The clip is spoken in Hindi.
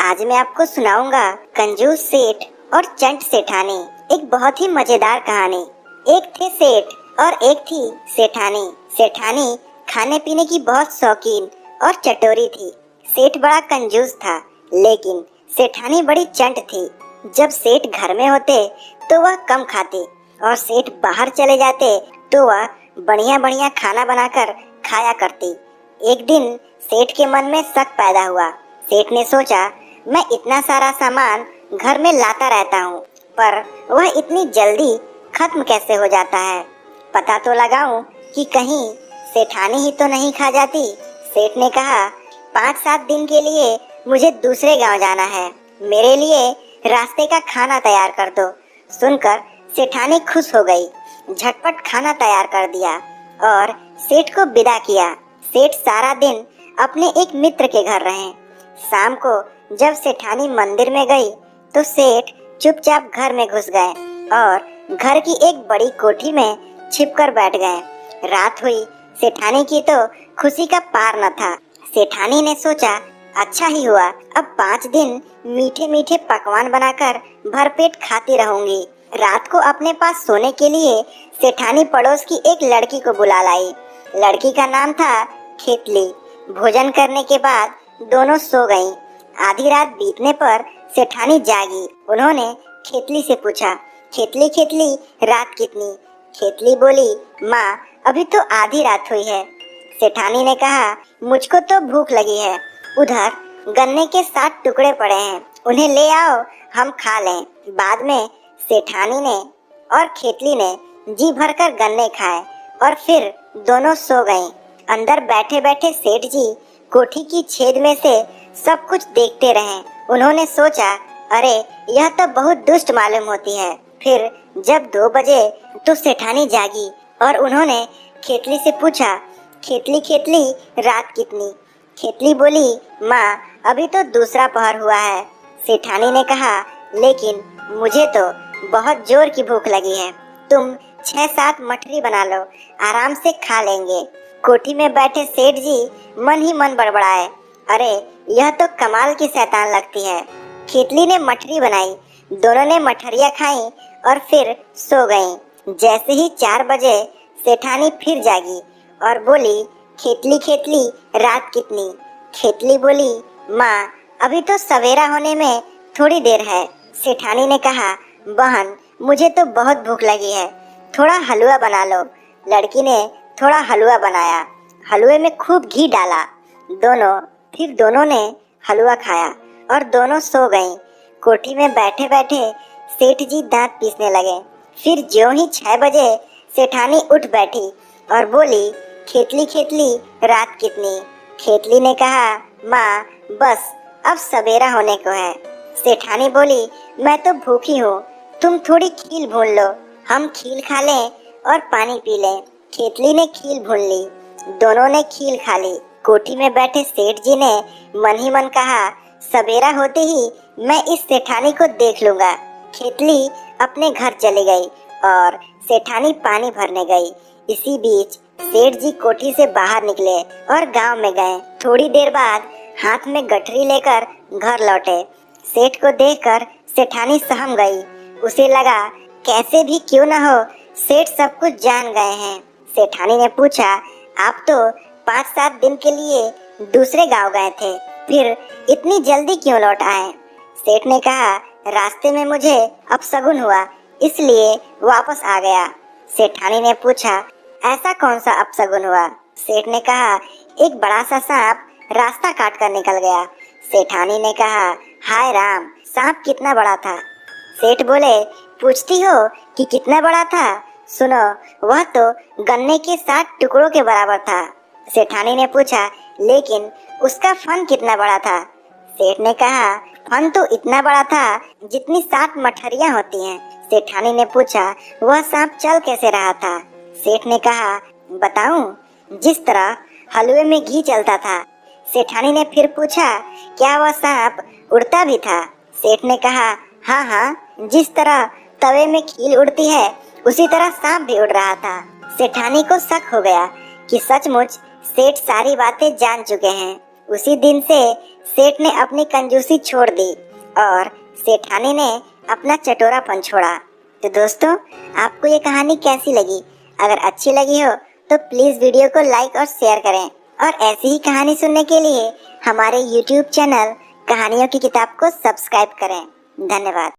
आज मैं आपको सुनाऊंगा कंजूस सेठ और चंट सेठानी, एक बहुत ही मजेदार कहानी। एक थे सेठ और एक थी सेठानी। सेठानी खाने पीने की बहुत शौकीन और चटोरी थी। सेठ बड़ा कंजूस था, लेकिन सेठानी बड़ी चंट थी। जब सेठ घर में होते तो वह कम खाती और सेठ बाहर चले जाते तो वह बढ़िया बढ़िया खाना बनाकर खाया करती। एक दिन सेठ के मन में शक पैदा हुआ। सेठ ने सोचा, मैं इतना सारा सामान घर में लाता रहता हूँ, पर वह इतनी जल्दी खत्म कैसे हो जाता है। पता तो लगाऊं कि कहीं सेठानी ही तो नहीं खा जाती। सेठ ने कहा, 5-7 दिन के लिए मुझे दूसरे गांव जाना है, मेरे लिए रास्ते का खाना तैयार कर दो। सुनकर सेठानी खुश हो गई, झटपट खाना तैयार कर दिया और सेठ को विदा किया। सेठ सारा दिन अपने एक मित्र के घर रहे। शाम को जब सेठानी मंदिर में गई तो सेठ चुपचाप घर में घुस गए और घर की एक बड़ी कोठी में छिपकर बैठ गए। रात हुई, सेठानी की तो खुशी का पार न था। सेठानी ने सोचा, अच्छा ही हुआ, अब 5 दिन मीठे मीठे पकवान बनाकर भरपेट खाती रहूंगी। रात को अपने पास सोने के लिए सेठानी पड़ोस की एक लड़की को बुला लाई। लड़की का नाम था खेतली। भोजन करने के बाद दोनों सो गईं। आधी रात बीतने पर सेठानी जागी। उन्होंने खेतली से पूछा, खेतली खेतली रात कितनी? खेतली बोली, माँ अभी तो आधी रात हुई है। सेठानी ने कहा, मुझको तो भूख लगी है, उधर गन्ने के 7 टुकड़े पड़े हैं, उन्हें ले आओ, हम खा लें। बाद में सेठानी ने और खेतली ने जी भरकर गन्ने खाए और फिर दोनों सो गईं। अंदर बैठे बैठे सेठ जी कोठी की छेद में से सब कुछ देखते रहे। उन्होंने सोचा, अरे यह तो बहुत दुष्ट मालूम होती है। फिर जब 2 बजे तो सेठानी जागी और उन्होंने खेतली से पूछा, खेतली खेतली रात कितनी? खेतली बोली, माँ अभी तो दूसरा पहर हुआ है। सेठानी ने कहा, लेकिन मुझे तो बहुत जोर की भूख लगी है, तुम 6-7 मठरी बना लो, आराम से खा लेंगे। कोठी में बैठे सेठ जी मन ही मन बड़बड़ाए, अरे यह तो कमाल की शैतान लगती है। खेतली ने मठरी बनाई, दोनों ने मठरिया खाई और फिर सो गईं। जैसे ही 4 बजे सेठानी फिर जागी और बोली, खेतली खेतली रात कितनी? खेतली बोली, माँ अभी तो सवेरा होने में थोड़ी देर है। सेठानी ने कहा, बहन मुझे तो बहुत भूख लगी है, थोड़ा हलवा बना लो। लड़की ने थोड़ा हलवा बनाया, हलवे में खूब घी डाला। दोनों ने हलवा खाया और दोनों सो गईं। कोठी में बैठे बैठे सेठ जी दांत पीसने लगे। फिर ज्यों ही 6 बजे सेठानी उठ बैठी और बोली, खेतली खेतली रात कितनी? खेतली ने कहा, माँ बस अब सवेरा होने को है। सेठानी बोली, मैं तो भूखी हूँ, तुम थोड़ी खील भून लो, हम खील खा लें और पानी पी लें। खेतली ने खील भून ली, दोनों ने खील खा ली। कोठी में बैठे सेठ जी ने मन ही मन कहा, सवेरा होते ही मैं इस सेठानी को देख लूंगा। खेतली अपने घर चली गई और सेठानी पानी भरने गई। इसी बीच सेठ जी कोठी से बाहर निकले और गांव में गए। थोड़ी देर बाद हाथ में गठरी लेकर घर लौटे। सेठ को देखकर सेठानी सहम गई। उसे लगा, कैसे भी क्यों न हो सेठ सब कुछ जान गए हैं। सेठानी ने पूछा, आप तो 5-7 दिन के लिए दूसरे गांव गए थे, फिर इतनी जल्दी क्यों लौट आए? सेठ ने कहा, रास्ते में मुझे अपशगुन हुआ, इसलिए वापस आ गया। सेठानी ने पूछा, ऐसा कौन सा अपशगुन हुआ? सेठ ने कहा, एक बड़ा सा सांप रास्ता काट कर निकल गया। सेठानी ने कहा, हाय राम, सांप कितना बड़ा था? सेठ बोले, पूछती हो कि कितना बड़ा था? सुनो, वह तो गन्ने के 7 टुकड़ों के बराबर था। सेठानी ने पूछा, लेकिन उसका फन कितना बड़ा था? सेठ ने कहा, फन तो इतना बड़ा था जितनी 7 मठरियाँ होती हैं। सेठानी ने पूछा, वह सांप चल कैसे रहा था? सेठ ने कहा, बताऊं? जिस तरह हलवे में घी चलता था। सेठानी ने फिर पूछा, क्या वह सांप उड़ता भी था? सेठ ने कहा, हाँ हाँ, जिस तरह तवे में खील उड़ती है उसी तरह सांप भी उड़ रहा था। सेठानी को शक हो गया कि सचमुच सेठ सारी बातें जान चुके हैं। उसी दिन से सेठ ने अपनी कंजूसी छोड़ दी और सेठानी ने अपना चटोरापन छोड़ा। तो दोस्तों, आपको ये कहानी कैसी लगी? अगर अच्छी लगी हो तो प्लीज वीडियो को लाइक और शेयर करें और ऐसी ही कहानी सुनने के लिए हमारे YouTube चैनल कहानियों की किताब को सब्सक्राइब करें। धन्यवाद।